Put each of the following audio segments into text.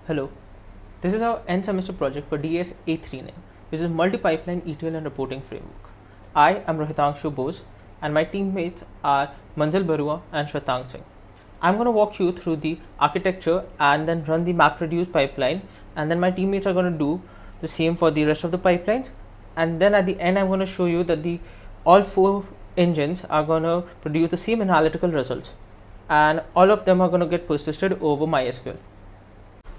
Hello, this is our end semester project for DAS-839, which is multi-pipeline ETL and reporting framework. I am Rohitangshu Bose and my teammates are Manzil Barua and Shwetang Singh. I'm going to walk you through the architecture and then run the MapReduce pipeline, and then my teammates are going to do the same for the rest of the pipelines, and then at the end I'm going to show you that all four engines are going to produce the same analytical results, and all of them are going to get persisted over MySQL.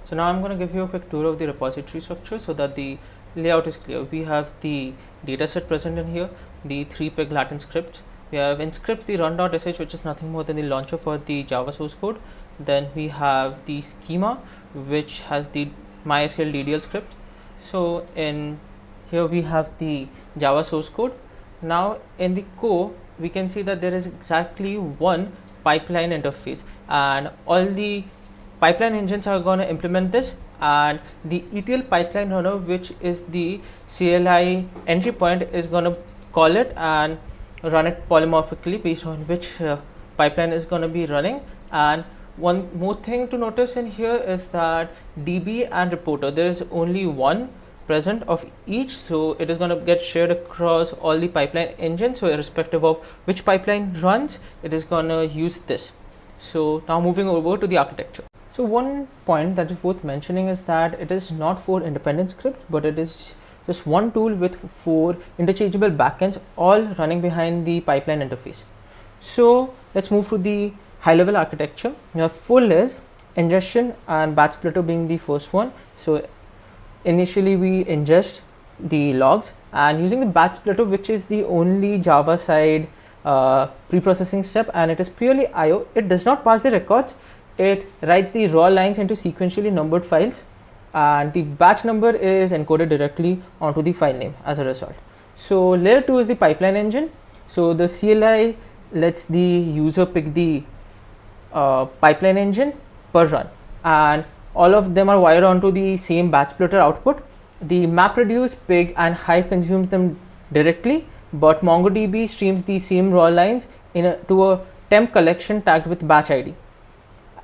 So now I'm going to give you a quick tour of the repository structure so that the layout is clear. We have the dataset present in here, the 3-pig Latin scripts. We have in scripts the run.sh, which is nothing more than the launcher for the Java source code. Then we have the schema, which has the MySQL DDL script. So in here we have the Java source code. Now in the core, we can see that there is exactly one pipeline interface, and all the pipeline engines are going to implement this, and the ETL pipeline runner, which is the CLI entry point, is going to call it and run it polymorphically based on which pipeline is going to be running. And one more thing to notice in here is that DB and reporter, there is only one present of each, so it is going to get shared across all the pipeline engines. So irrespective of which pipeline runs, it is going to use this. So now moving over to the architecture. So one point that is worth mentioning is that it is not 4 independent scripts, but it is just one tool with 4 interchangeable backends, all running behind the pipeline interface. So let's move to the high level architecture. You have 4 layers: ingestion and BatchSplitter being the first one. So initially we ingest the logs, and using the BatchSplitter, which is the only Java side pre-processing step, and it is purely IO. It does not pass the records. It writes the raw lines into sequentially numbered files, and the batch number is encoded directly onto the file name as a result. So layer 2 is the pipeline engine. So the CLI lets the user pick the pipeline engine per run, and all of them are wired onto the same BatchSplitter output. The MapReduce, Pig and Hive consumes them directly, but MongoDB streams the same raw lines to a temp collection tagged with batch ID.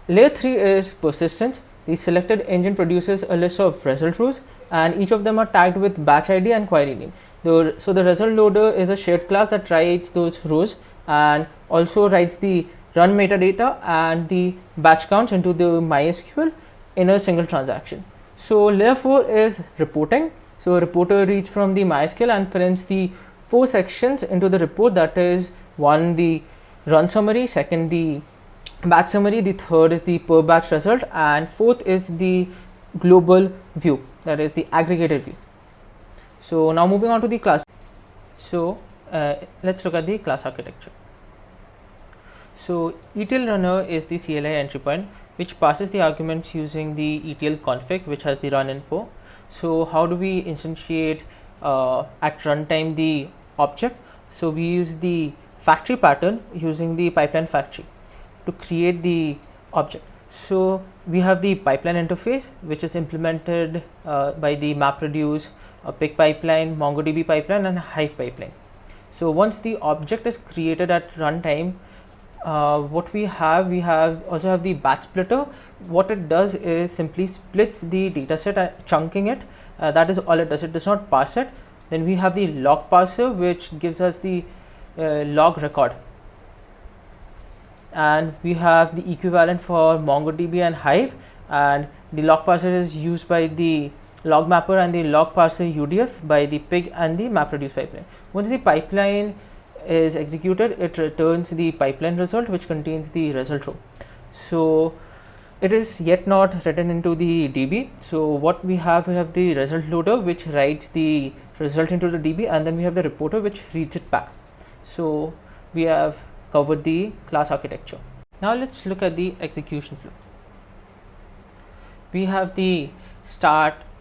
Layer 3 is persistence. The selected engine produces a list of result rows, and each of them are tagged with batch ID and query name. So the result loader is a shared class that writes those rows and also writes the run metadata and the batch counts into the MySQL in a single transaction. So layer 4 is reporting. So a reporter reads from the MySQL and prints the 4 sections into the report, that is, 1 the run summary, 2nd the batch summary, the 3rd is the per batch result, and 4th is the global view, that is the aggregated view. So now moving on to the class. So let's look at the class architecture. So ETL runner is the CLI entry point, which passes the arguments using the ETL config, which has the run info. So how do we instantiate at runtime the object? So we use the factory pattern using the pipeline factory to create the object. So we have the pipeline interface, which is implemented by the MapReduce Pig pipeline, MongoDB pipeline and Hive pipeline. So once the object is created at runtime, what we also have the BatchSplitter. What it does is simply splits the dataset, chunking it. That is all it does. It does not parse it. Then we have the LogParser, which gives us the log record, and we have the equivalent for MongoDB and Hive, and the LogParser is used by the LogMapper and the LogParserUDF by the Pig and the MapReduce pipeline. Once the pipeline is executed, it returns the pipeline result, which contains the result row. So it is yet not written into the DB. So what we have the result loader, which writes the result into the DB, and then we have the reporter, which reads it back. So we have covered the class architecture. Now let's look at the execution flow. We have the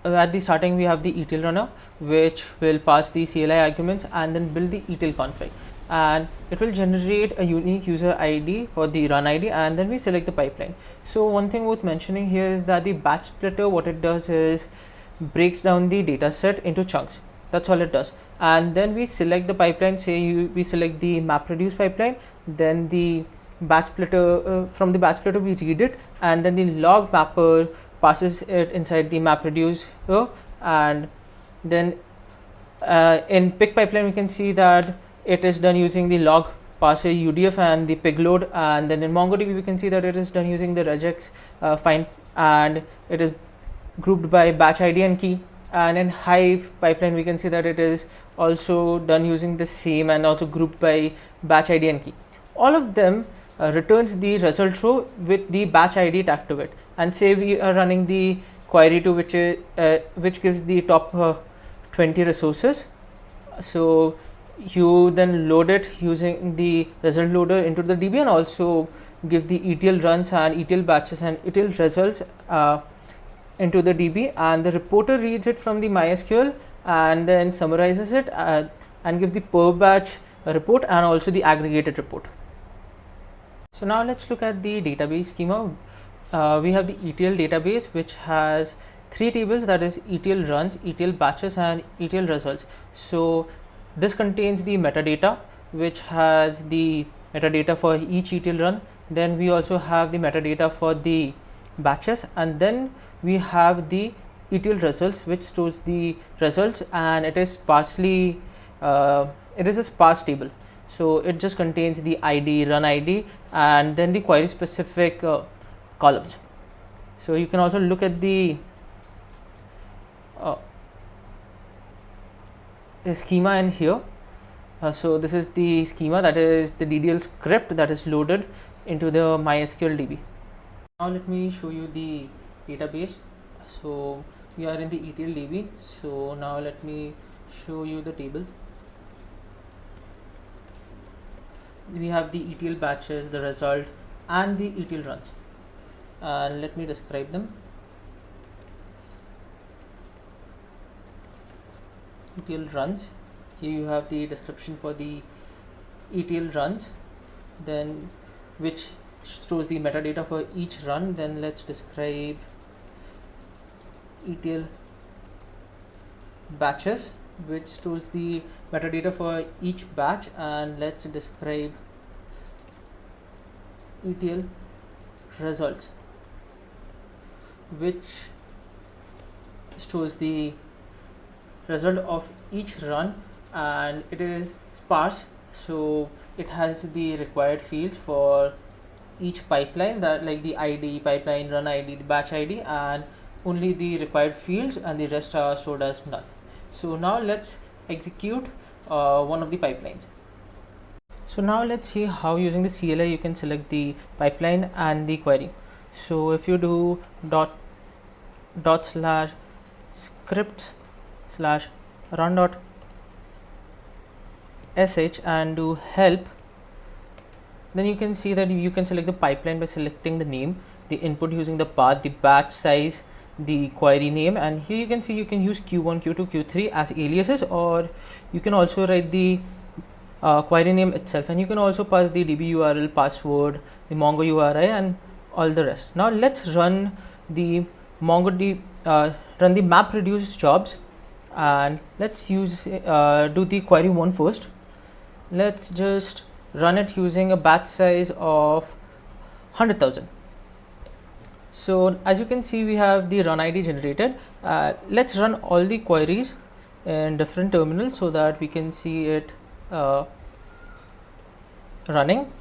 at the starting we have the ETL runner, which will pass the CLI arguments and then build the ETL config, and it will generate a unique user ID for the run ID, and then we select the pipeline. So one thing worth mentioning here is that the BatchSplitter, what it does is breaks down the data set into chunks. That's all it does. And then we select the pipeline. We select the MapReduce pipeline, then the BatchSplitter, from the BatchSplitter we read it, and then the LogMapper passes it inside the MapReduce here, and then in Pig pipeline we can see that it is done using the LogParserUDF and the Pig load, and then in MongoDB we can see that it is done using the regexFind, and it is grouped by batch ID and key. And in Hive pipeline we can see that it is also done using the same and also grouped by batch ID and key. All of them returns the result row with the batch ID tagged to it, and say we are running the query to which gives the top 20 resources. So you then load it using the result loader into the DB, and also give the ETL runs and ETL batches and ETL results into the DB, and the reporter reads it from the MySQL and then summarizes it and gives the per batch report and also the aggregated report. So now let's look at the database schema. We have the ETL database, which has 3 tables, that is ETL runs, ETL batches and ETL results. So this contains the metadata, which has the metadata for each ETL run. Then we also have the metadata for the batches, and then we have the ETL results, which stores the results, and it is sparsely it is a sparse table. So it just contains the ID, run ID, and then the query specific columns. So you can also look at the schema in here. So this is the schema, that is the DDL script that is loaded into the MySQL DB. Now let me show you the database. So we are in the ETL DB. So now let me show you the tables. We have the ETL batches, the result, and the ETL runs. And let me describe them. ETL runs. Here you have the description for the ETL runs, then which stores the metadata for each run. Then let's describe ETL batches, which stores the metadata for each batch, and let's describe ETL results, which stores the result of each run, and it is sparse, so it has the required fields for each pipeline, that like the ID, pipeline, run ID, the batch ID, and only the required fields, and the rest are stored as null. So now let's execute one of the pipelines. So now let's see how using the CLI you can select the pipeline and the query. So if you do ./script/run.sh and do help, then you can see that you can select the pipeline by selecting the name, the input using the path, the batch size, the query name, and here you can see you can use Q1, Q2, Q3 as aliases, or you can also write the query name itself, and you can also pass the DB URL, password, the Mongo URI, and all the rest. Now let's run the run the MapReduce jobs, and let's use do the query one first. Let's just run it using a batch size of 100,000. So as you can see, we have the run ID generated. Let's run all the queries in different terminals so that we can see it running.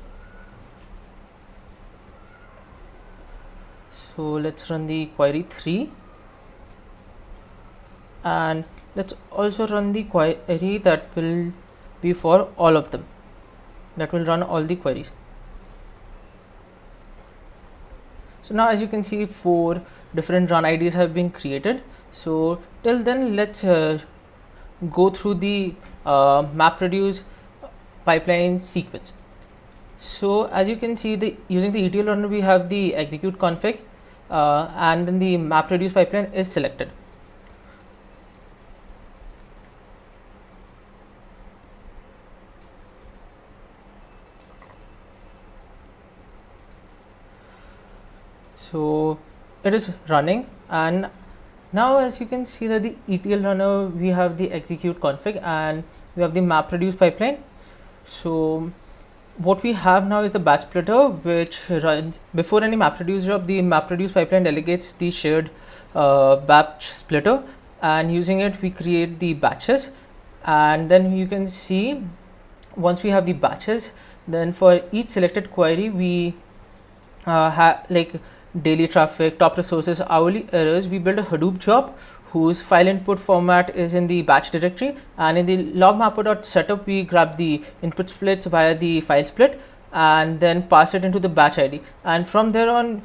So let's run the query 3, and let's also run the query that will be for all of them, that will run all the queries. So now as you can see, 4 different run IDs have been created. So till then, let's go through the MapReduce pipeline sequence. So as you can see, using the ETL runner, we have the execute config, and then the MapReduce pipeline is selected. So it is running, and now as you can see that the ETL runner, we have the execute config and we have the MapReduce pipeline. So what we have now is the BatchSplitter, which runs before any MapReduce job. The MapReduce pipeline delegates the shared BatchSplitter, and using it we create the batches. And then you can see, once we have the batches, then for each selected query we have like daily traffic, top resources, hourly errors. We build a Hadoop job whose file input format is in the batch directory, and in the LogMapper.setup we grab the input splits via the file split and then pass it into the batch ID. And from there on,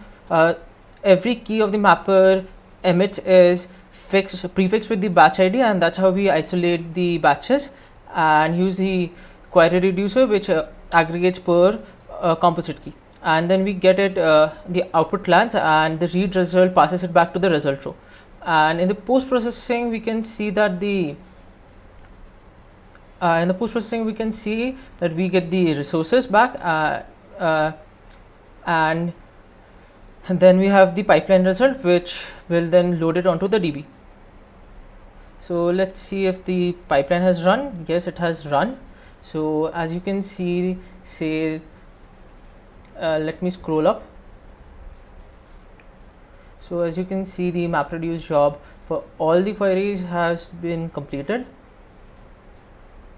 every key of the mapper emits is prefixed with the batch ID, and that's how we isolate the batches and use the query reducer, which aggregates per composite key. And then we get it the output lands, and the read result passes it back to the result row. And in the post processing we can see that we get the resources back, and then we have the pipeline result, which will then load it onto the DB. So let's see if the pipeline has run. Yes, it has run. So as you can see, let me scroll up. So as you can see, the MapReduce job for all the queries has been completed.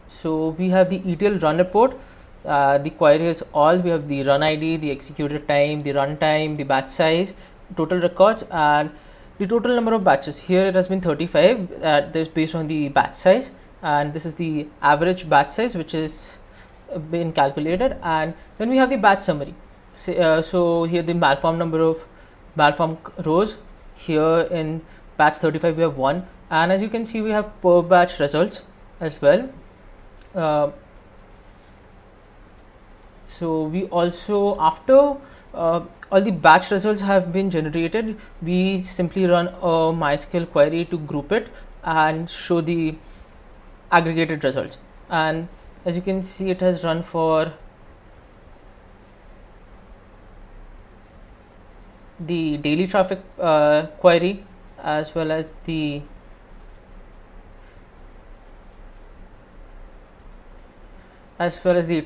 So we have the ETL run report. The query is all. We have the run ID, the executed time, the run time, the batch size, total records, and the total number of batches. Here it has been 35. This is based on the batch size, and this is the average batch size which is been calculated. And then we have the batch summary. So here the malform number of malform rows. Here in batch 35 we have 1, and as you can see we have per batch results as well. So we also, after all the batch results have been generated, we simply run a MySQL query to group it and show the aggregated results. And as you can see, it has run for the daily traffic query, as well as the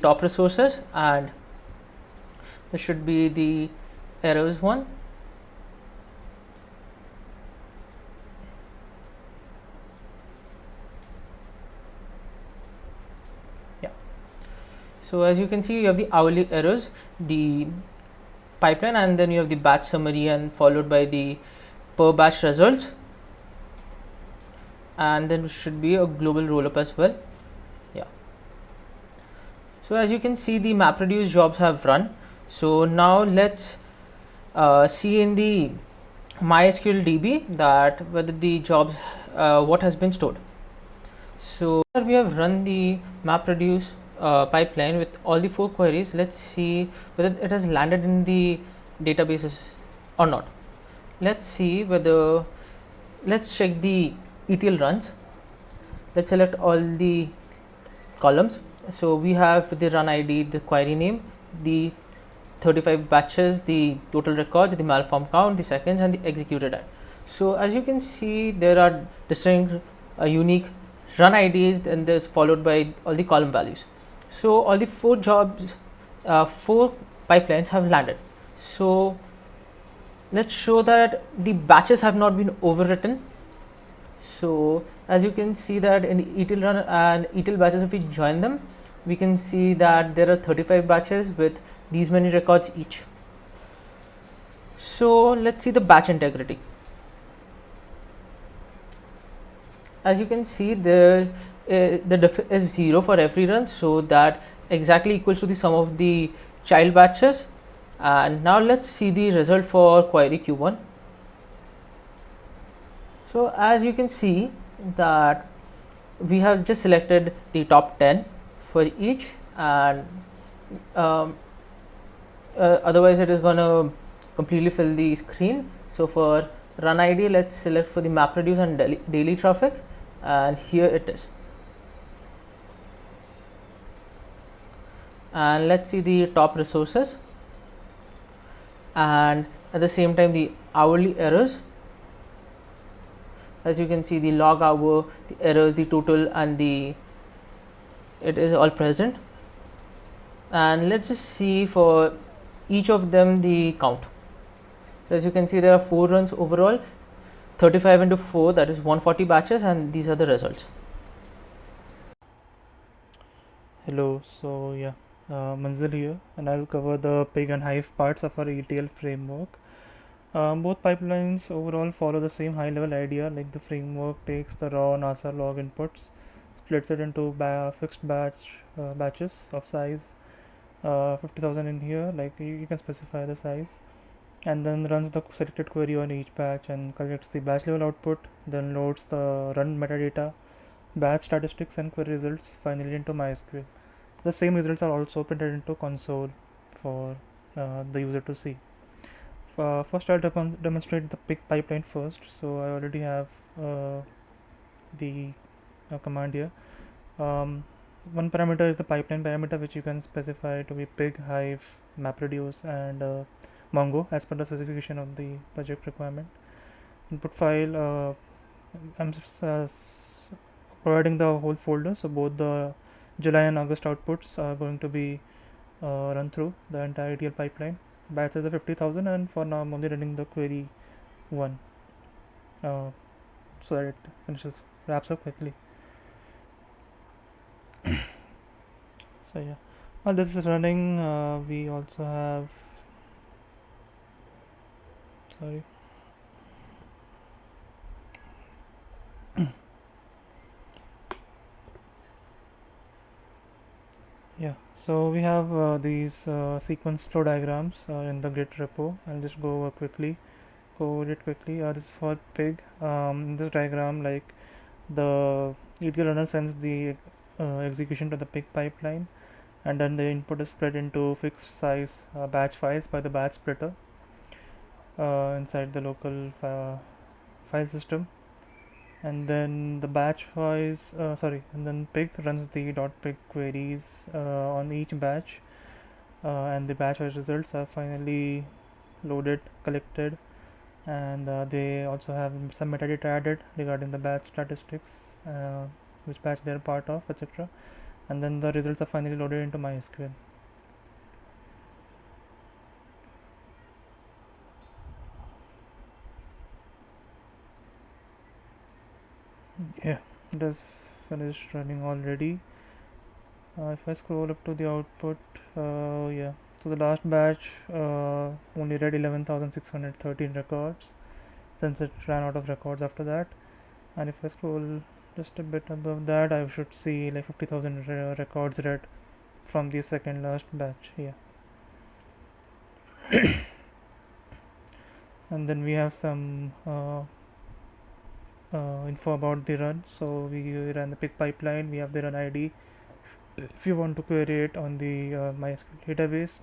top resources, and this should be the errors one. Yeah. So as you can see, you have the hourly errors, the pipeline, and then you have the batch summary, and followed by the per batch results, and then it should be a global rollup as well. Yeah. So as you can see, the MapReduce jobs have run. So now let's see in the MySQL DB that whether the jobs what has been stored. So we have run the MapReduce pipeline with all the 4 queries. Let's see whether it has landed in the databases or not. Let's see whether, let's check the ETL runs. Let's select all the columns. So we have the run ID, the query name, the 35 batches, the total records, the malform count, the seconds, and the executed time. So as you can see, there are distinct unique run IDs, and this followed by all the column values. So all the 4 jobs, 4 pipelines have landed. So let's show that the batches have not been overwritten. So as you can see that in the ETL run and ETL batches, if we join them, we can see that there are 35 batches with these many records each. So let's see the batch integrity. As you can see, there the diff is 0 for every run, so that exactly equals to the sum of the child batches. And now let's see the result for query Q1. So as you can see that we have just selected the top 10 for each, and otherwise it is going to completely fill the screen. So for run ID, let's select for the MapReduce and daily traffic, and here it is. And let's see the top resources, and at the same time the hourly errors. As you can see, the log hour, the errors, the total, and it is all present. and let's just see for each of them the count. As you can see, there are 4 runs overall, 35 into 4, that is 140 batches, and these are the results. Hello, so yeah, Manzil here, and I'll cover the Pig and Hive parts of our ETL framework. Both pipelines overall follow the same high-level idea, like the framework takes the raw NASA log inputs, splits it into fixed batches of size 50,000 in here, like you can specify the size, and then runs the selected query on each batch and collects the batch level output, then loads the run metadata, batch statistics, and query results finally into MySQL. The same results are also printed into console for the user to see. First, I'll demonstrate the Pig pipeline first. So I already have the command here. One parameter is the pipeline parameter, which you can specify to be Pig, Hive, MapReduce, and Mongo as per the specification of the project requirement. Input file, I'm providing the whole folder, so both the July and August outputs are going to be run through the entire ETL pipeline. Batch size of 50,000, and for now I'm only running the query 1 so that it wraps up quickly. So yeah, while this is running, we also have, sorry, yeah, so we have these sequence flow diagrams in the Git repo. I'll just go over quickly, this is for Pig. In this diagram, like, the ETL runner sends the execution to the Pig pipeline, and then the input is split into fixed size batch files by the BatchSplitter inside the local file system, and then the and then Pig runs the .pig queries on each batch, and the batch wise results are finally loaded, collected, and they also have some metadata added regarding the batch statistics, which batch they are part of, etc. And then the results are finally loaded into MySQL. Yeah, it has finished running already. If I scroll up to the output, yeah, so the last batch only read 11,613 records, since it ran out of records after that. And if I scroll just a bit above that, I should see like 50,000 records read from the second last batch. Yeah. And then we have some info about the run. So we ran the Pig pipeline, we have the run ID. If you want to query it on the MySQL database,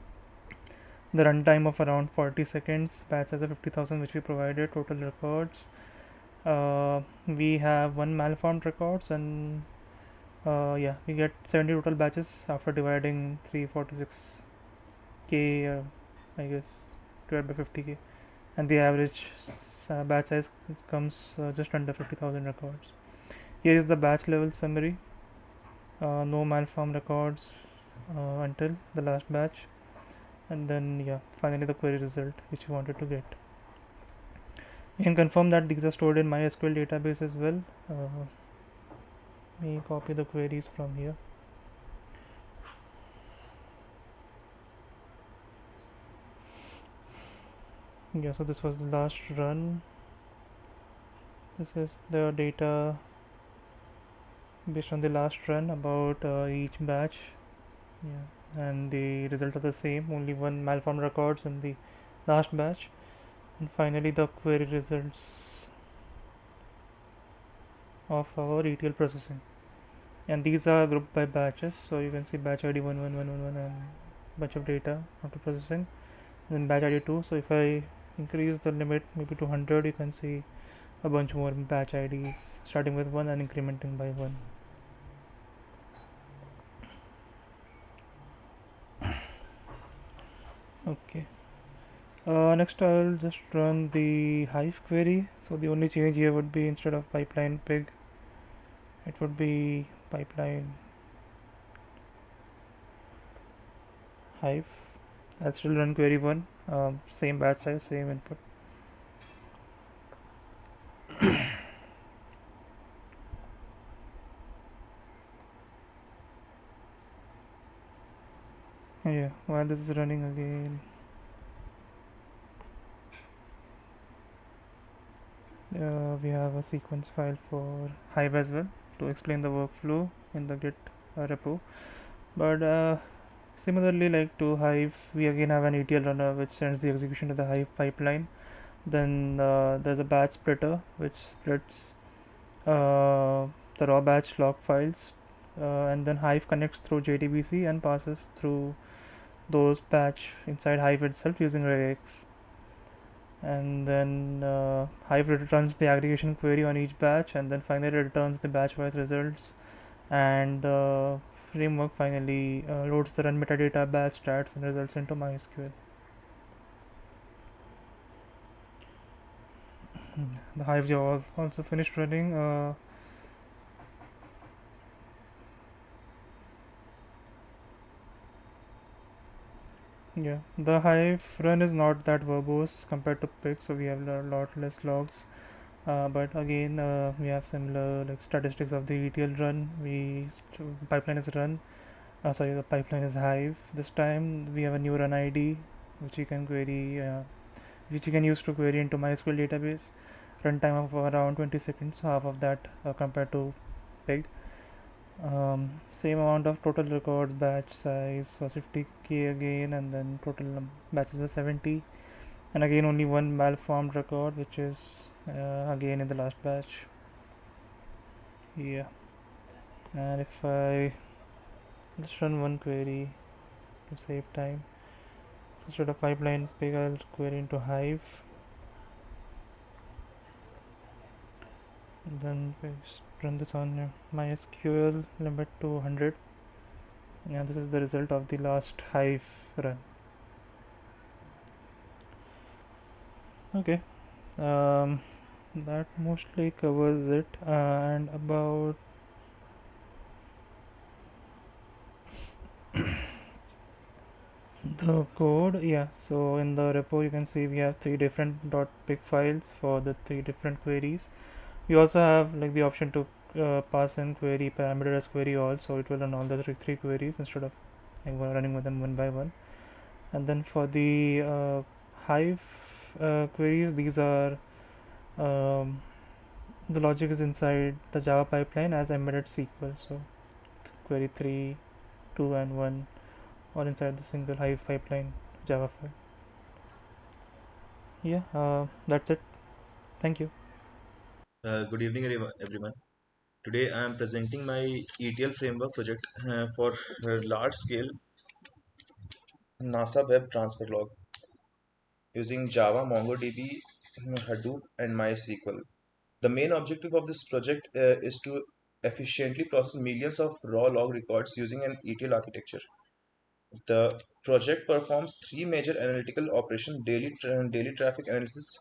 the runtime of around 40 seconds, batch size of 50,000, which we provided, total records. We have 1 malformed records, and yeah, we get 70 total batches after dividing 346k, I guess, divided by 50k, and the average batch size comes just under 50,000 records. Here is the batch level summary. No malformed records until the last batch, and then yeah, finally the query result which you wanted to get. You can confirm that these are stored in MySQL database as well. Let me copy the queries from here. Yeah, so this was the last run. This is the data based on the last run about each batch. Yeah, and the results are the same, only 1 malformed records in the last batch, and finally the query results of our ETL processing. And these are grouped by batches, so you can see batch ID 11111 and bunch of data after processing, and then batch ID 2. So if I increase the limit maybe to 100, you can see a bunch more batch IDs starting with 1 and incrementing by 1. Okay. Next I'll just run the Hive query. So the only change here would be, instead of pipeline pig, it would be pipeline Hive. I'll still run query 1, same batch size, same input. Yeah, while this is running again, we have a sequence file for Hive as well to explain the workflow in the Git repo. But similarly, like to Hive, we again have an ETL runner which sends the execution to the Hive pipeline. Then there's a batch splitter which splits the raw batch log files, and then Hive connects through JDBC and passes through those batch inside Hive itself using regex. And then Hive returns the aggregation query on each batch, and then finally returns the batch-wise results. And the framework finally loads the run metadata, batch stats, and results into MySQL. The Hive job also finished running. Yeah, the Hive run is not that verbose compared to Pig, so we have a lot less logs. But again, we have similar like statistics of the ETL run. Pipeline is run. Sorry, the pipeline is Hive. This time we have a new run ID, which you can query, which you can use to query into MySQL database. Runtime of around 20 seconds, half of that compared to Pig. Same amount of total records, batch size was 50k again, and then total batches was 70. And again, only one malformed record, which is again in the last batch. Yeah, and if I just run one query to save time, so instead of pipeline pig, I'll query into Hive, and then run this on MySQL limit to 100. And this is the result of the last Hive run. Okay, that mostly covers it. And about the code, yeah, so in the repo you can see we have three different .pig files for the three different queries. We also have like the option to pass in query parameter as query all, so it will run all the three queries instead of like running with them one by one. And then for the Hive queries, these are the logic is inside the Java pipeline as embedded SQL. So query 3, 2, and 1 are inside the single Hive pipeline Java file. Yeah, that's it. Thank you. Good evening, everyone. Today I am presenting my ETL framework project for large-scale NASA Web Transfer Log using Java, MongoDB, Hadoop, and MySQL. The main objective of this project is to efficiently process millions of raw log records using an ETL architecture. The project performs three major analytical operations: daily traffic analysis,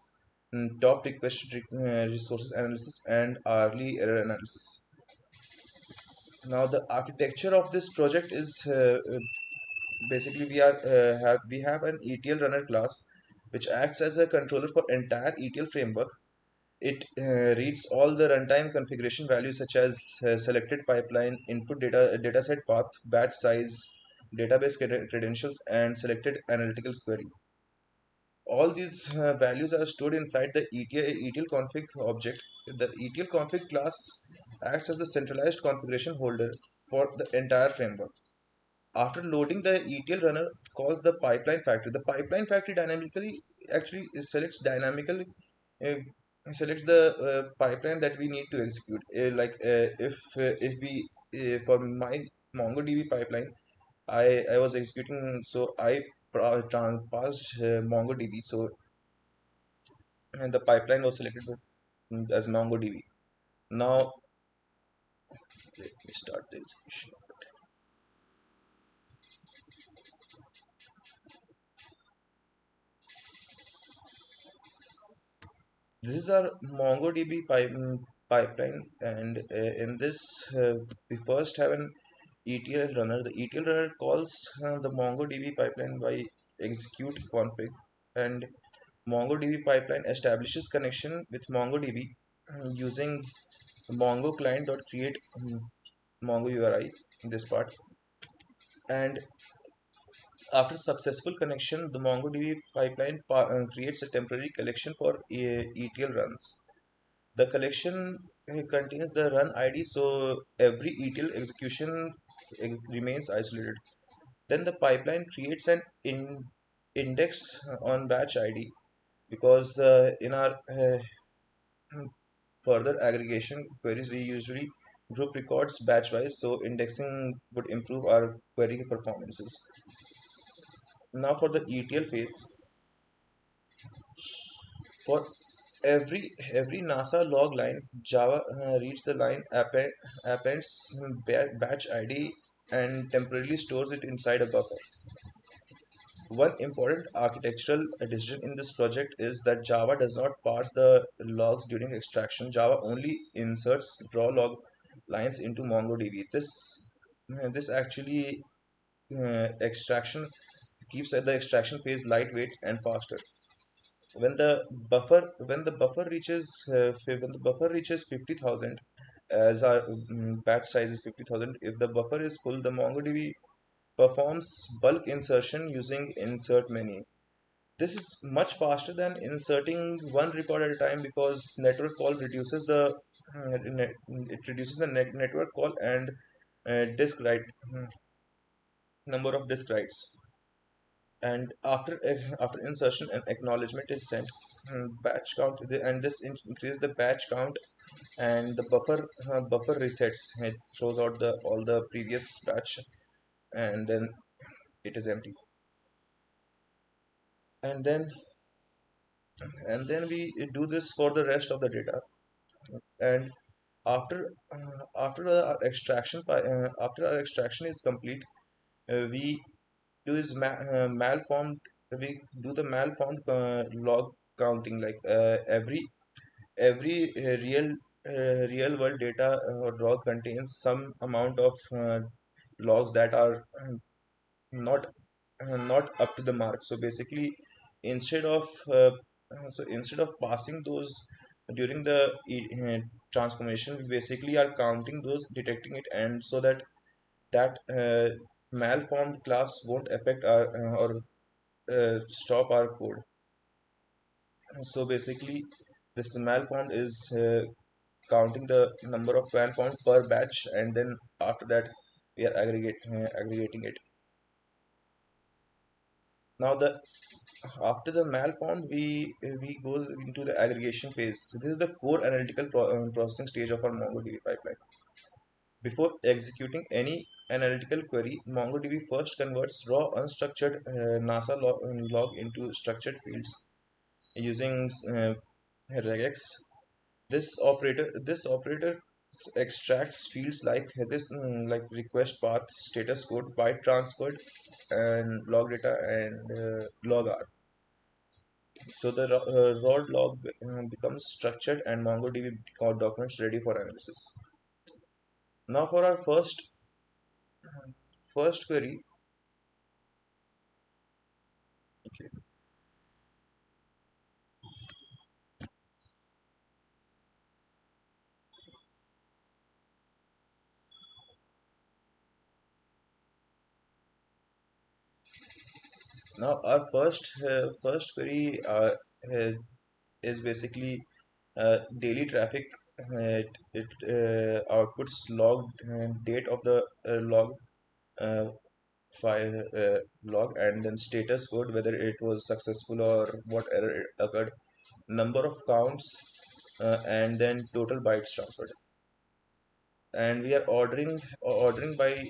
top resources analysis, and hourly error analysis. Now the architecture of this project is basically we have an ETL runner class which acts as a controller for entire ETL framework. It reads all the runtime configuration values such as selected pipeline, input dataset path, batch size, database credentials, and selected analytical query. All these values are stored inside the ETL config object. The ETL config class acts as a centralized configuration holder for the entire framework. After loading, the ETL runner calls the pipeline factory. The pipeline factory dynamically actually uh, selects the pipeline that we need to execute. If we for my MongoDB pipeline, I was executing, so I passed MongoDB, so and the pipeline was selected as MongoDB. Now let me start the execution of it. This is our MongoDB pipeline, and in this we first have an ETL runner. The ETL runner calls the MongoDB pipeline by execute config, and MongoDB pipeline establishes connection with MongoDB using Mongo client.create Mongo URI in this part. And after successful connection, the MongoDB pipeline creates a temporary collection for ETL runs. The collection contains the run ID, so every ETL execution remains isolated. Then the pipeline creates an index on batch ID, because in our further aggregation queries we usually group records batch wise, so indexing would improve our query performances. Now for the ETL phase, for every NASA log line, Java reads the line appends batch ID and temporarily stores it inside a buffer. One important architectural addition in this project is that Java does not parse the logs during extraction. Java only inserts raw log lines into MongoDB. This actually extraction keeps the extraction phase lightweight and faster. When the buffer reaches 50,000, as our batch size is 50,000, if the buffer is full, the MongoDB performs bulk insertion using insert many. This is much faster than inserting one record at a time, because network call reduces the network call and disk write number of disk writes. And after insertion, an acknowledgement is sent, batch count, and this increases the batch count, and the buffer resets. It throws out the all the previous batch, and then it is empty. And then we do this for the rest of the data. And after our extraction is complete, we do is malformed we do the malformed log counting, like every real world data or log contains some amount of logs that are not not up to the mark. So basically, instead of instead of passing those during the transformation, we basically are counting those, detecting it, and so that malformed class won't affect our or stop our code. So basically, this malformed is counting the number of malformed per batch, and then after that we are aggregating it. Now the after the malformed, we go into the aggregation phase. So this is the core analytical processing stage of our MongoDB pipeline. Before executing any analytical query, MongoDB first converts raw unstructured NASA log into structured fields using regex. This operator extracts fields like like request path, status code, byte transferred, and log data, and log r. So the raw log becomes structured, and MongoDB documents ready for analysis. Now for our first query. Okay. Now our first query is basically daily traffic. It outputs log date of the log uh, file log, and then status code, whether it was successful or what error occurred, number of counts, and then total bytes transferred. And we are ordering by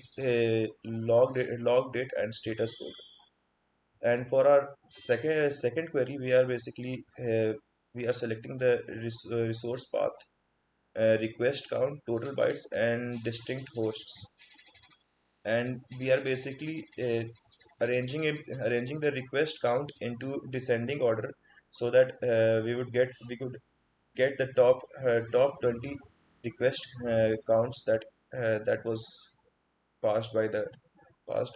log date and status code. And for our second query, we are basically we are selecting the resource path, request count, total bytes, and distinct hosts. And we are basically arranging the request count into descending order, so that we could get the top 20 request counts that was passed.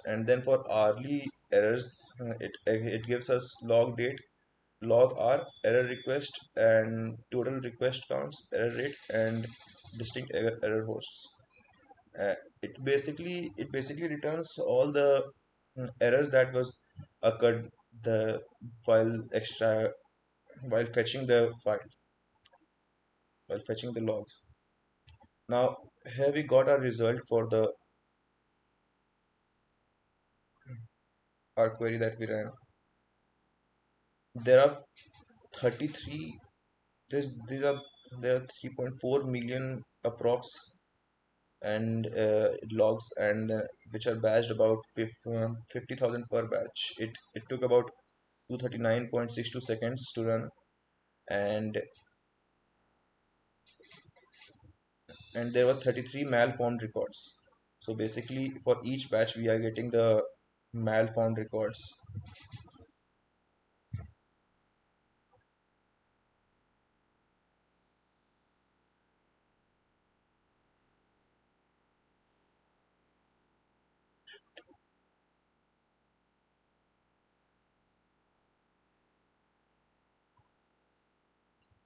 And then for hourly errors, it gives us log date, log r, error request, and total request counts, error rate, and distinct error hosts. uh, it basically returns all the errors that was occurred the while extra while fetching the file, while fetching the log. Now here we got our result for the our query that we ran. There are 33 this these are there are 3.4 million approx and logs, and which are batched about 50,000 per batch. It took about 239.62 seconds to run, and there were 33 malformed records. So basically for each batch we are getting the malformed records.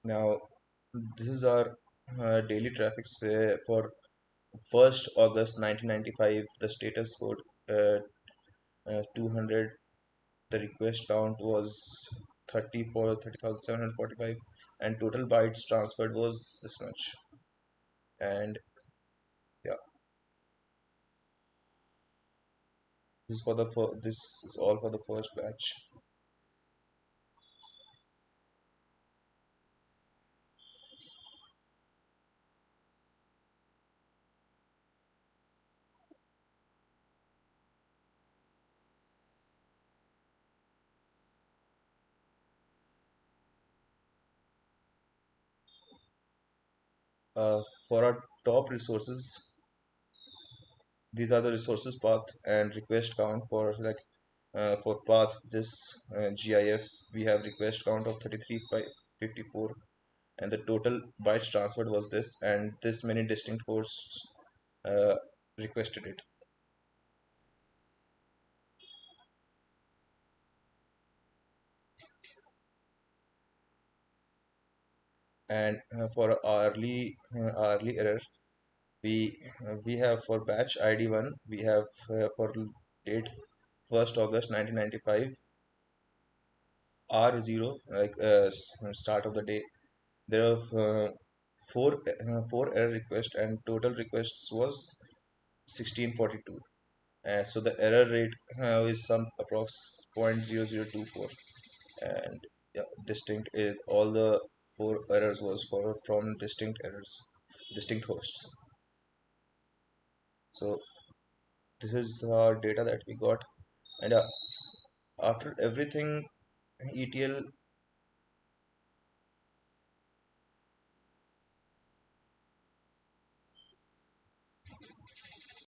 Now this is our daily traffic for 1st August 1995. The status code 200. The request count was 30,745, and total bytes transferred was this much. And yeah, this is all for the first batch. For our top resources, these are the resources path and request count. For for path this GIF, we have request count of 33,554, and the total bytes transferred was this, and this many distinct hosts uh, requested it. And for hourly error, we have for batch ID 1, we have for date 1st August 1995, R0, like start of the day. There are four error requests, and total requests was 1642. So the error rate is some approx 0.0024. And yeah, all the four errors was from distinct hosts. So this is our data that we got. And after everything, ETL.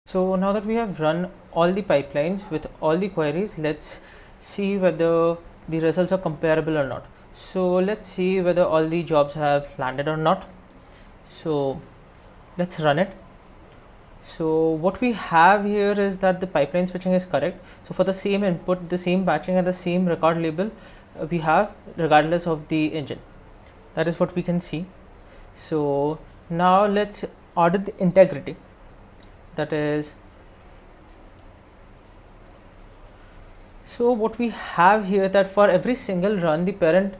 So now that we have run all the pipelines with all the queries, let's see whether the results are comparable or not. So let's see whether all the jobs have landed or not. So let's run it. So what we have here is that the pipeline switching is correct. So for the same input, the same batching and the same record label we have regardless of the engine. That is what we can see. So now let's audit the integrity. That is, so what we have here, that for every single run the parent's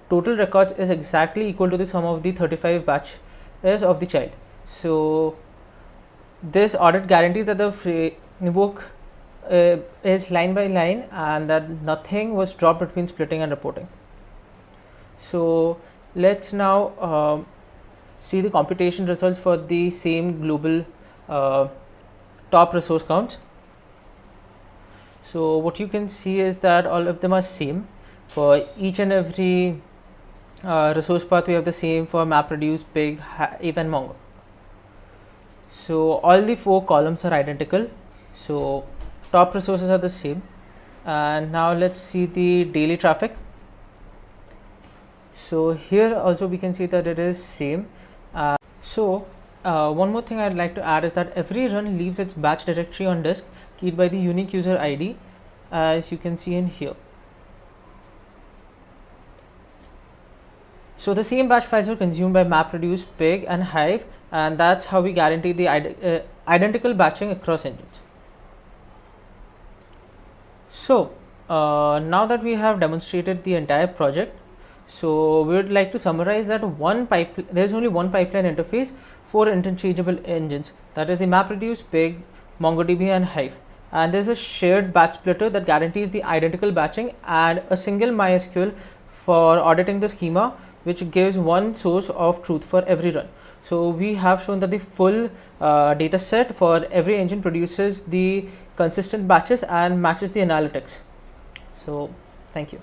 total records is exactly equal to the sum of the 35 batches of the child. So this audit guarantees that the framework is line by line and that nothing was dropped between splitting and reporting. So let's now see the computation results for the same global top resource counts. So what you can see is that all of them are same for each and every resource path. We have the same for MapReduce, Pig, Hive and Mongo. So all the four columns are identical. So top resources are the same. And now let's see the daily traffic. So here also we can see that it is same. So one more thing I'd like to add is that every run leaves its batch directory on disk keyed by the unique user ID, as you can see in here. So the same batch files are consumed by MapReduce, Pig and Hive, and that's how we guarantee the identical batching across engines. So now that we have demonstrated the entire project, so we would like to summarize that there's only one pipeline interface for interchangeable engines, that is the MapReduce, Pig, MongoDB and Hive, and there's a shared BatchSplitter that guarantees the identical batching and a single MySQL for auditing the schema, which gives one source of truth for every run. So we have shown that the full data set for every engine produces the consistent batches and matches the analytics. So thank you.